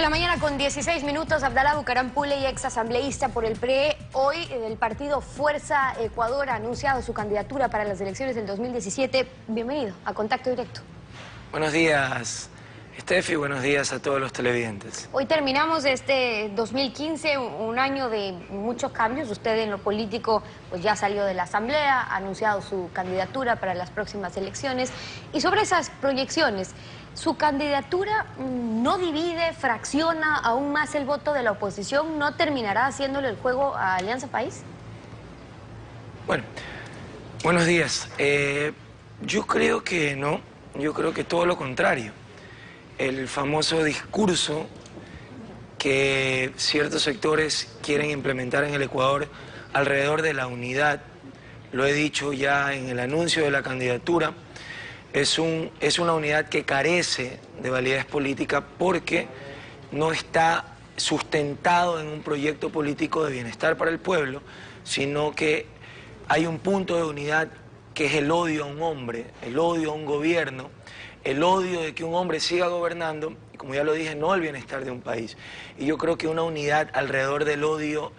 la mañana con 16 minutos, Abdalá Bucaram Pule, ex asambleísta por el PRE, hoy del partido Fuerza Ecuador, ha anunciado su candidatura para las elecciones del 2017. Bienvenido a Contacto Directo. Buenos días, Steffi, buenos días a todos los televidentes. Hoy terminamos este 2015, un año de muchos cambios. Usted en lo político pues ya salió de la asamblea, ha anunciado su candidatura para las próximas elecciones. Y sobre esas proyecciones, ¿su candidatura no divide, fracciona aún más el voto de la oposición? ¿No terminará haciéndole el juego a Alianza País? Bueno, buenos días. Yo creo que no, yo creo que todo lo contrario. El famoso discurso que ciertos sectores quieren implementar en el Ecuador alrededor de la unidad, lo he dicho ya en el anuncio de la candidatura, es una unidad que carece de validez política porque no está sustentado en un proyecto político de bienestar para el pueblo, sino que hay un punto de unidad que es el odio a un hombre, el odio a un gobierno, el odio de que un hombre siga gobernando, y como ya lo dije, no el bienestar de un país. Y yo creo que una unidad alrededor del odio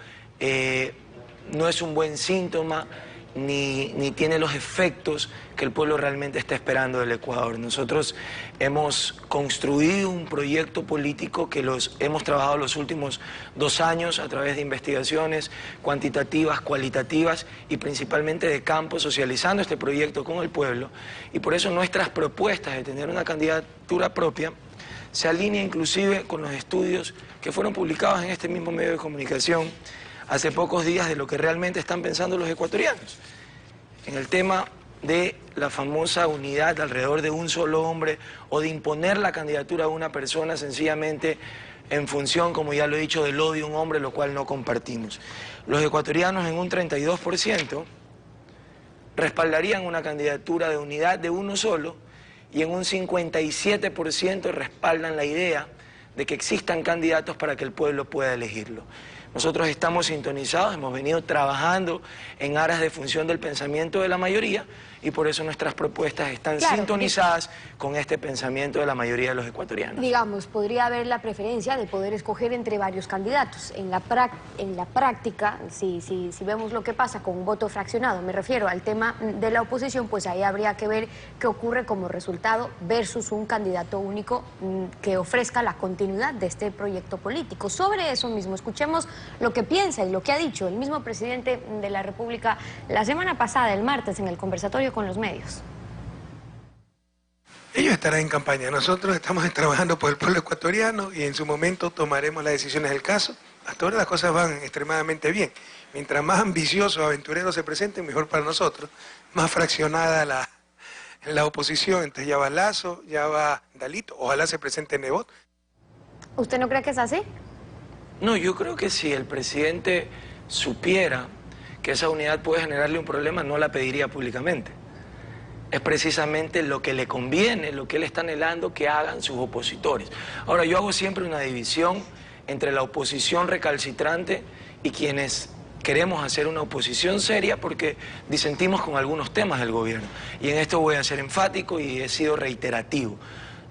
no es un buen síntoma, ni tiene los efectos que el pueblo realmente está esperando del Ecuador. Nosotros hemos construido un proyecto político que hemos trabajado los últimos 2 años a través de investigaciones cuantitativas, cualitativas y principalmente de campo, socializando este proyecto con el pueblo. Y por eso nuestras propuestas de tener una candidatura propia se alinea inclusive con los estudios que fueron publicados en este mismo medio de comunicación hace pocos días de lo que realmente están pensando los ecuatorianos. En el tema de la famosa unidad alrededor de un solo hombre o de imponer la candidatura a una persona sencillamente en función, como ya lo he dicho, del odio a un hombre, lo cual no compartimos. Los ecuatorianos en un 32% respaldarían una candidatura de unidad de uno solo y en un 57% respaldan la idea de que existan candidatos para que el pueblo pueda elegirlo. Nosotros estamos sintonizados, hemos venido trabajando en aras de función del pensamiento de la mayoría y por eso nuestras propuestas están sintonizadas con este pensamiento de la mayoría de los ecuatorianos. Digamos, podría haber la preferencia de poder escoger entre varios candidatos. En la práctica, si vemos lo que pasa con un voto fraccionado, me refiero al tema de la oposición, pues ahí habría que ver qué ocurre como resultado versus un candidato único que ofrezca la continuidad de este proyecto político. Sobre eso mismo, escuchemos lo que piensa y lo que ha dicho el mismo presidente de la República la semana pasada, el martes, en el conversatorio con los medios. Ellos estarán en campaña, nosotros estamos trabajando por el pueblo ecuatoriano y en su momento tomaremos las decisiones del caso. Hasta ahora las cosas van extremadamente bien. Mientras más ambiciosos, aventureros se presenten, mejor para nosotros. Más fraccionada la oposición, entonces ya va Lazo, ya va Dalito, ojalá se presente Nebot. ¿Usted no cree que es así? No, yo creo que si el presidente supiera que esa unidad puede generarle un problema, no la pediría públicamente. Es precisamente lo que le conviene, lo que él está anhelando que hagan sus opositores. Ahora, yo hago siempre una división entre la oposición recalcitrante y quienes queremos hacer una oposición seria porque disentimos con algunos temas del gobierno. Y en esto voy a ser enfático y he sido reiterativo.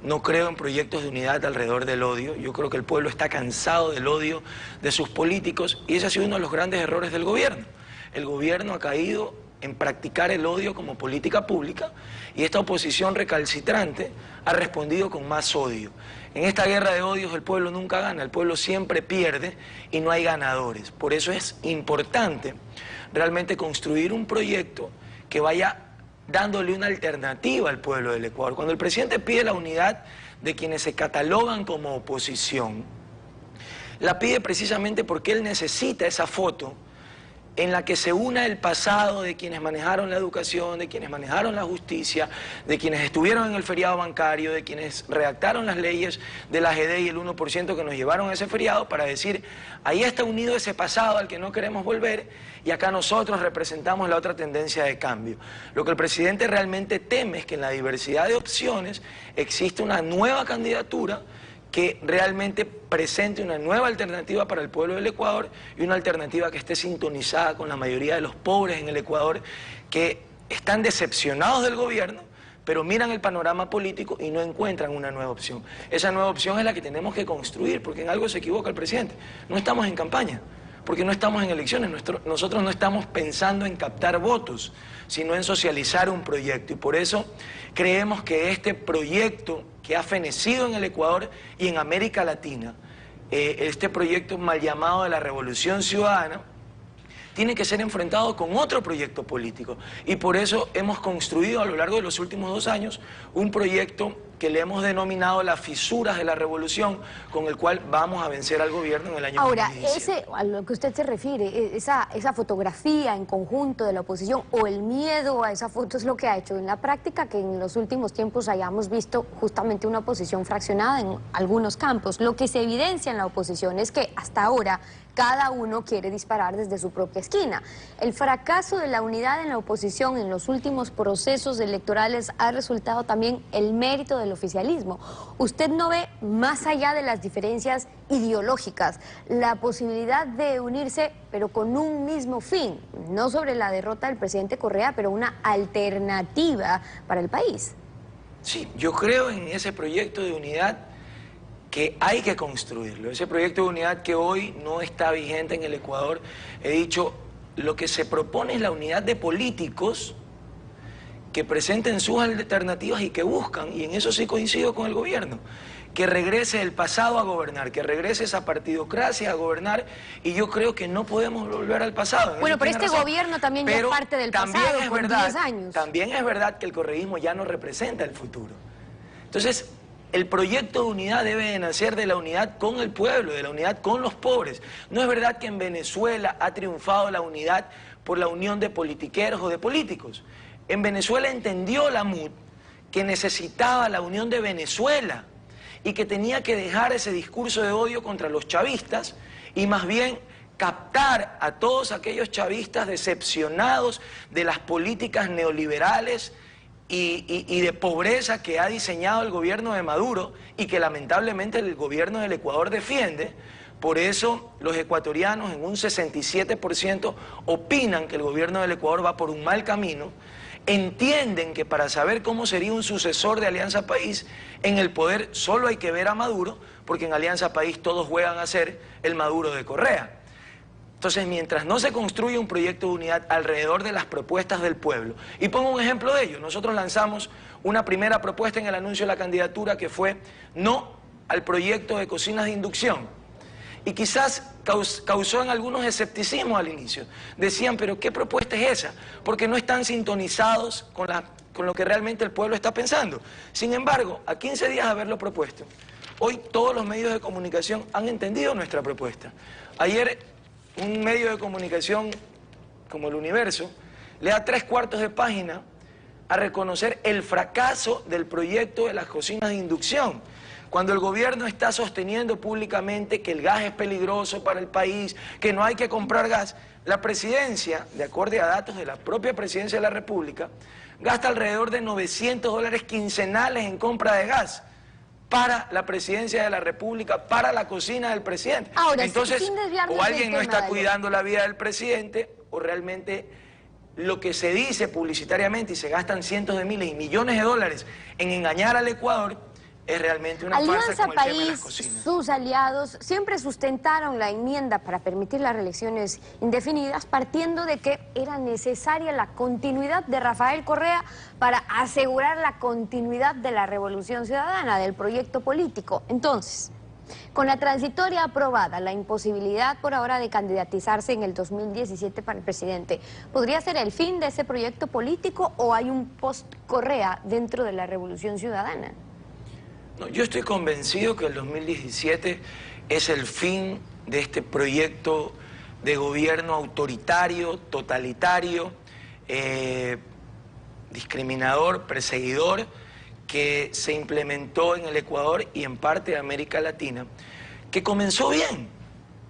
No creo en proyectos de unidad alrededor del odio. Yo creo que el pueblo está cansado del odio de sus políticos y ese ha sido uno de los grandes errores del gobierno. El gobierno ha caído en practicar el odio como política pública y esta oposición recalcitrante ha respondido con más odio. En esta guerra de odios el pueblo nunca gana, el pueblo siempre pierde y no hay ganadores. Por eso es importante realmente construir un proyecto que vaya dándole una alternativa al pueblo del Ecuador. Cuando el presidente pide la unidad de quienes se catalogan como oposición, la pide precisamente porque él necesita esa foto en la que se una el pasado de quienes manejaron la educación, de quienes manejaron la justicia, de quienes estuvieron en el feriado bancario, de quienes redactaron las leyes de la AGD y el 1% que nos llevaron a ese feriado para decir, ahí está unido ese pasado al que no queremos volver y acá nosotros representamos la otra tendencia de cambio. Lo que el presidente realmente teme es que en la diversidad de opciones existe una nueva candidatura que realmente presente una nueva alternativa para el pueblo del Ecuador y una alternativa que esté sintonizada con la mayoría de los pobres en el Ecuador que están decepcionados del gobierno, pero miran el panorama político y no encuentran una nueva opción. Esa nueva opción es la que tenemos que construir, porque en algo se equivoca el presidente. No estamos en campaña, porque no estamos en elecciones. Nosotros no estamos pensando en captar votos, sino en socializar un proyecto. Y por eso creemos que este proyecto que ha fenecido en el Ecuador y en América Latina, este proyecto mal llamado de la Revolución Ciudadana, tiene que ser enfrentado con otro proyecto político. Y por eso hemos construido a lo largo de los últimos 2 años un proyecto que le hemos denominado las fisuras de la revolución, con el cual vamos a vencer al gobierno en el año 2017. A lo que usted se refiere, esa fotografía en conjunto de la oposición o el miedo a esa foto es lo que ha hecho en la práctica que en los últimos tiempos hayamos visto justamente una oposición fraccionada en algunos campos. Lo que se evidencia en la oposición es que hasta ahora cada uno quiere disparar desde su propia esquina. El fracaso de la unidad en la oposición en los últimos procesos electorales ha resultado también el mérito del oficialismo. ¿Usted no ve, más allá de las diferencias ideológicas, la posibilidad de unirse, pero con un mismo fin? No sobre la derrota del presidente Correa, pero una alternativa para el país. Sí, yo creo en ese proyecto de unidad que hay que construirlo. Ese proyecto de unidad que hoy no está vigente en el Ecuador. He dicho, lo que se propone es la unidad de políticos que presenten sus alternativas y que buscan, y en eso sí coincido con el gobierno, que regrese el pasado a gobernar, que regrese esa partidocracia a gobernar, y yo creo que no podemos volver al pasado. Bueno, pero este gobierno también ya es parte del pasado, con 10 años. También es verdad que el correísmo ya no representa el futuro. Entonces, el proyecto de unidad debe de nacer de la unidad con el pueblo, de la unidad con los pobres. No es verdad que en Venezuela ha triunfado la unidad por la unión de politiqueros o de políticos. En Venezuela entendió la MUD que necesitaba la unión de Venezuela y que tenía que dejar ese discurso de odio contra los chavistas y más bien captar a todos aquellos chavistas decepcionados de las políticas neoliberales y de pobreza que ha diseñado el gobierno de Maduro y que lamentablemente el gobierno del Ecuador defiende. Por eso los ecuatorianos en un 67% opinan que el gobierno del Ecuador va por un mal camino. Entienden que para saber cómo sería un sucesor de Alianza País en el poder solo hay que ver a Maduro, porque en Alianza País todos juegan a ser el Maduro de Correa. Entonces, mientras no se construye un proyecto de unidad alrededor de las propuestas del pueblo, y pongo un ejemplo de ello, nosotros lanzamos una primera propuesta en el anuncio de la candidatura que fue no al proyecto de cocinas de inducción, y quizás causó en algunos escepticismo al inicio. Decían, pero ¿qué propuesta es esa? Porque no están sintonizados con lo que realmente el pueblo está pensando. Sin embargo, a 15 días de haberlo propuesto, hoy todos los medios de comunicación han entendido nuestra propuesta. Ayer un medio de comunicación como El Universo le da 3/4 de página a reconocer el fracaso del proyecto de las cocinas de inducción, cuando el gobierno está sosteniendo públicamente que el gas es peligroso para el país, que no hay que comprar gas. La presidencia, de acuerdo a datos de la propia presidencia de la República, gasta alrededor de $900 quincenales en compra de gas para la presidencia de la República, para la cocina del presidente. Ahora, entonces, o alguien no está cuidando la vida del presidente, o realmente lo que se dice publicitariamente y se gastan cientos de miles y millones de dólares en engañar al Ecuador, es realmente una farsa como el tema de las cocinas. Sus aliados siempre sustentaron la enmienda para permitir las reelecciones indefinidas, partiendo de que era necesaria la continuidad de Rafael Correa para asegurar la continuidad de la Revolución Ciudadana, del proyecto político. Entonces, con la transitoria aprobada, la imposibilidad por ahora de candidatizarse en el 2017 para el presidente, ¿podría ser el fin de ese proyecto político o hay un post-Correa dentro de la Revolución Ciudadana? No, yo estoy convencido que el 2017 es el fin de este proyecto de gobierno autoritario, totalitario, discriminador, perseguidor, que se implementó en el Ecuador y en parte de América Latina, que comenzó bien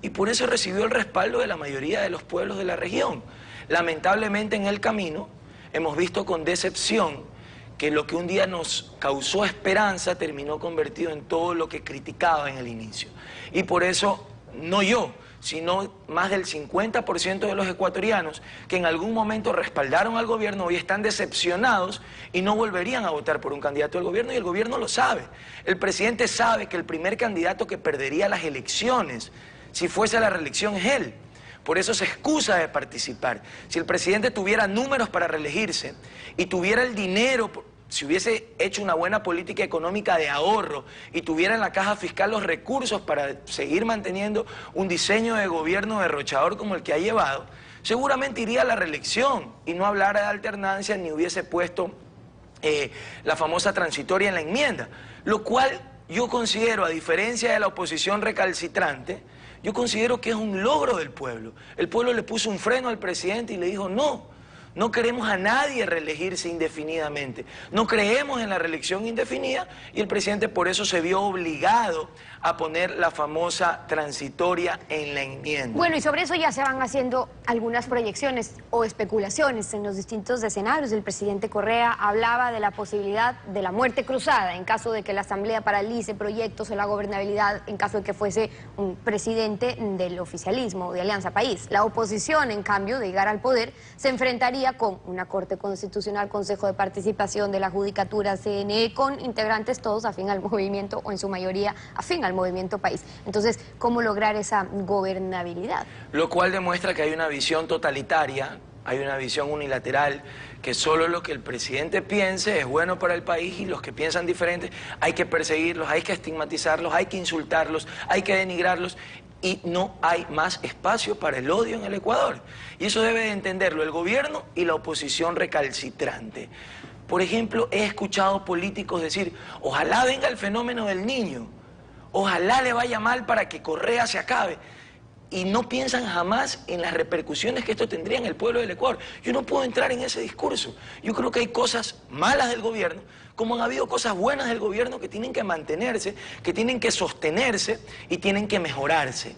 y por eso recibió el respaldo de la mayoría de los pueblos de la región. Lamentablemente en el camino hemos visto con decepción que lo que un día nos causó esperanza terminó convertido en todo lo que criticaba en el inicio. Y por eso, no yo, sino más del 50% de los ecuatorianos que en algún momento respaldaron al gobierno hoy están decepcionados y no volverían a votar por un candidato del gobierno, y el gobierno lo sabe. El presidente sabe que el primer candidato que perdería las elecciones, si fuese a la reelección, es él. Por eso se excusa de participar. Si el presidente tuviera números para reelegirse y tuviera el dinero, si hubiese hecho una buena política económica de ahorro y tuviera en la caja fiscal los recursos para seguir manteniendo un diseño de gobierno derrochador como el que ha llevado, seguramente iría a la reelección y no hablara de alternancia ni hubiese puesto la famosa transitoria en la enmienda. Lo cual yo considero, a diferencia de la oposición recalcitrante, yo considero que es un logro del pueblo. El pueblo le puso un freno al presidente y le dijo no. No queremos a nadie reelegirse indefinidamente. No creemos en la reelección indefinida y el presidente por eso se vio obligado a poner la famosa transitoria en la enmienda. Bueno, y sobre eso ya se van haciendo algunas proyecciones o especulaciones en los distintos escenarios. El presidente Correa hablaba de la posibilidad de la muerte cruzada en caso de que la Asamblea paralice proyectos o la gobernabilidad en caso de que fuese un presidente del oficialismo, de Alianza País. La oposición, en cambio, de llegar al poder, se enfrentaría con una Corte Constitucional, Consejo de Participación de la Judicatura, CNE, con integrantes todos afín al movimiento o en su mayoría afín al movimiento país. Entonces, ¿cómo lograr esa gobernabilidad? Lo cual demuestra que hay una visión totalitaria, hay una visión unilateral, que solo lo que el presidente piense es bueno para el país y los que piensan diferente hay que perseguirlos, hay que estigmatizarlos, hay que insultarlos, hay que denigrarlos. Y no hay más espacio para el odio en el Ecuador. Y eso debe de entenderlo el gobierno y la oposición recalcitrante. Por ejemplo, he escuchado políticos decir, ojalá venga el fenómeno del Niño, ojalá le vaya mal para que Correa se acabe. Y no piensan jamás en las repercusiones que esto tendría en el pueblo del Ecuador. Yo no puedo entrar en ese discurso. Yo creo que hay cosas malas del gobierno, como han habido cosas buenas del gobierno que tienen que mantenerse, que tienen que sostenerse y tienen que mejorarse.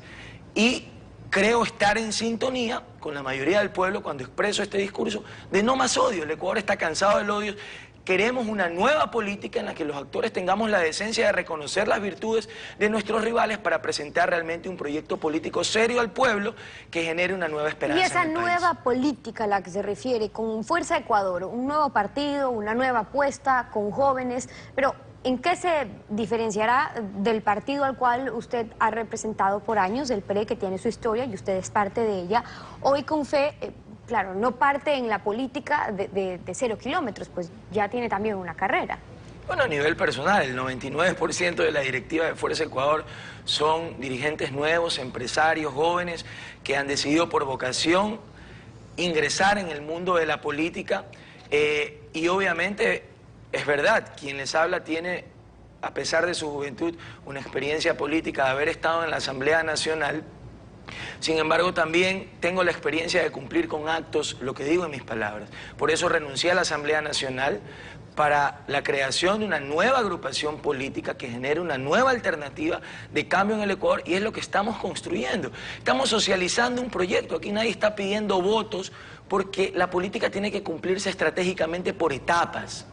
Y creo estar en sintonía con la mayoría del pueblo cuando expreso este discurso de no más odio. El Ecuador está cansado del odio. Queremos una nueva política en la que los actores tengamos la decencia de reconocer las virtudes de nuestros rivales para presentar realmente un proyecto político serio al pueblo que genere una nueva esperanza. Y esa en el nueva país. política a la que se refiere, con Fuerza Ecuador, un nuevo partido, una nueva apuesta con jóvenes, pero ¿en qué se diferenciará del partido al cual usted ha representado por años, el PRE, que tiene su historia y usted es parte de ella? Hoy con fe... Claro, no parte en la política de 0 kilómetros, pues ya tiene también una carrera. Bueno, a nivel personal, el 99% de la directiva de Fuerza Ecuador son dirigentes nuevos, empresarios, jóvenes, que han decidido por vocación ingresar en el mundo de la política. Y obviamente, es verdad, quien les habla tiene, a pesar de su juventud, una experiencia política de haber estado en la Asamblea Nacional. Sin embargo, también tengo la experiencia de cumplir con actos lo que digo en mis palabras. Por eso renuncié a la Asamblea Nacional para la creación de una nueva agrupación política que genere una nueva alternativa de cambio en el Ecuador, y es lo que estamos construyendo. Estamos socializando un proyecto, aquí nadie está pidiendo votos porque la política tiene que cumplirse estratégicamente por etapas.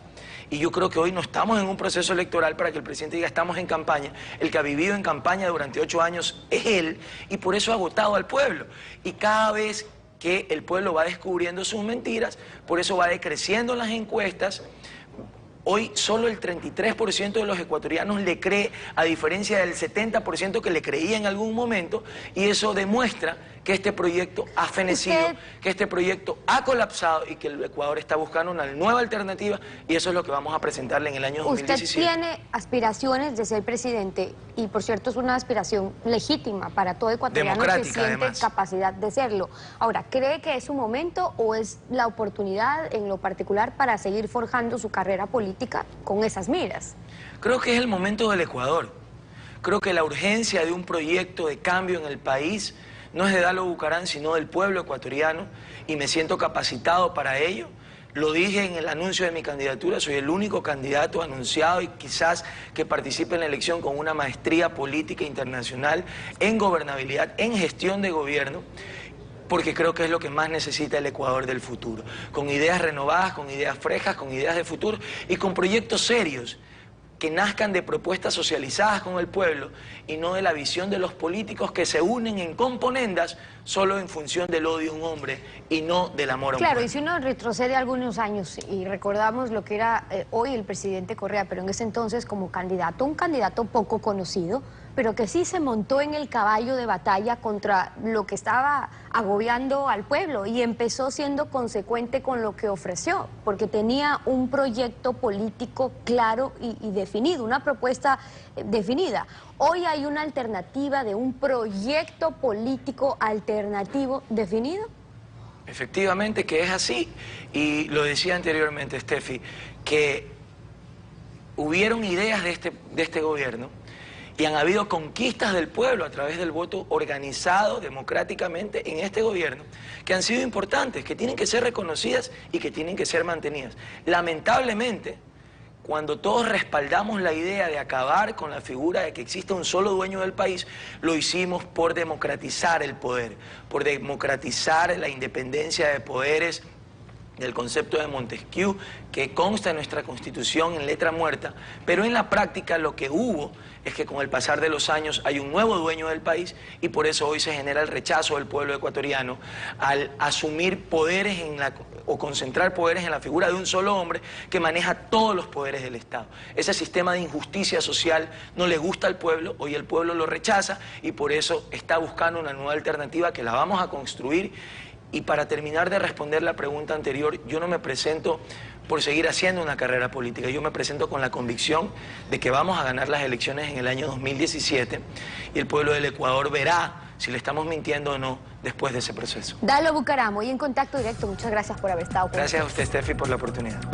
Y yo creo que hoy no estamos en un proceso electoral para que el presidente diga estamos en campaña. El que ha vivido en campaña durante 8 años es él, y por eso ha agotado al pueblo. Y cada vez que el pueblo va descubriendo sus mentiras, por eso va decreciendo las encuestas. Hoy solo el 33% de los ecuatorianos le cree, a diferencia del 70% que le creía en algún momento, y eso demuestra que este proyecto ha fenecido, que este proyecto ha colapsado y que el Ecuador está buscando una nueva alternativa, y eso es lo que vamos a presentarle en el año 2017. Usted tiene aspiraciones de ser presidente, y por cierto es una aspiración legítima para todo ecuatoriano que siente además capacidad de serlo. Ahora, ¿cree que es su momento o es la oportunidad en lo particular para seguir forjando su carrera política con esas miras? Creo que es el momento del Ecuador. Creo que la urgencia de un proyecto de cambio en el país no es de Dalo Bucaram, sino del pueblo ecuatoriano, y me siento capacitado para ello. Lo dije en el anuncio de mi candidatura, soy el único candidato anunciado y quizás que participe en la elección con una maestría política internacional en gobernabilidad, en gestión de gobierno, porque creo que es lo que más necesita el Ecuador del futuro, con ideas renovadas, con ideas frescas, con ideas de futuro y con proyectos serios. que nazcan de propuestas socializadas con el pueblo y no de la visión de los políticos que se unen en componendas solo en función del odio a un hombre y no del amor a un Claro, pueblo. y si uno retrocede algunos años y recordamos lo que era hoy el presidente Correa, pero en ese entonces como candidato, un candidato poco conocido, pero que sí se montó en el caballo de batalla contra lo que estaba agobiando al pueblo y empezó siendo consecuente con lo que ofreció, porque tenía un proyecto político claro y definido, una propuesta definida. Hoy hay una alternativa de un proyecto político alternativo definido. Efectivamente que es así, y lo decía anteriormente Steffi, que hubieron ideas de este gobierno y han habido conquistas del pueblo a través del voto organizado democráticamente en este gobierno, que han sido importantes, que tienen que ser reconocidas y que tienen que ser mantenidas. Lamentablemente, cuando todos respaldamos la idea de acabar con la figura de que exista un solo dueño del país, lo hicimos por democratizar el poder, por democratizar la independencia de poderes del concepto de Montesquieu, que consta en nuestra Constitución en letra muerta, pero en la práctica lo que hubo es que con el pasar de los años hay un nuevo dueño del país y por eso hoy se genera el rechazo del pueblo ecuatoriano al asumir poderes o concentrar poderes en la figura de un solo hombre que maneja todos los poderes del Estado. Ese sistema de injusticia social no le gusta al pueblo, hoy el pueblo lo rechaza y por eso está buscando una nueva alternativa que la vamos a construir. Y para terminar de responder la pregunta anterior, yo no me presento por seguir haciendo una carrera política, yo me presento con la convicción de que vamos a ganar las elecciones en el año 2017 y el pueblo del Ecuador verá si le estamos mintiendo o no después de ese proceso. Dalo Bucaram, hoy en Contacto Directo, muchas gracias por haber estado con nosotros. Gracias a usted, Steffi, por la oportunidad.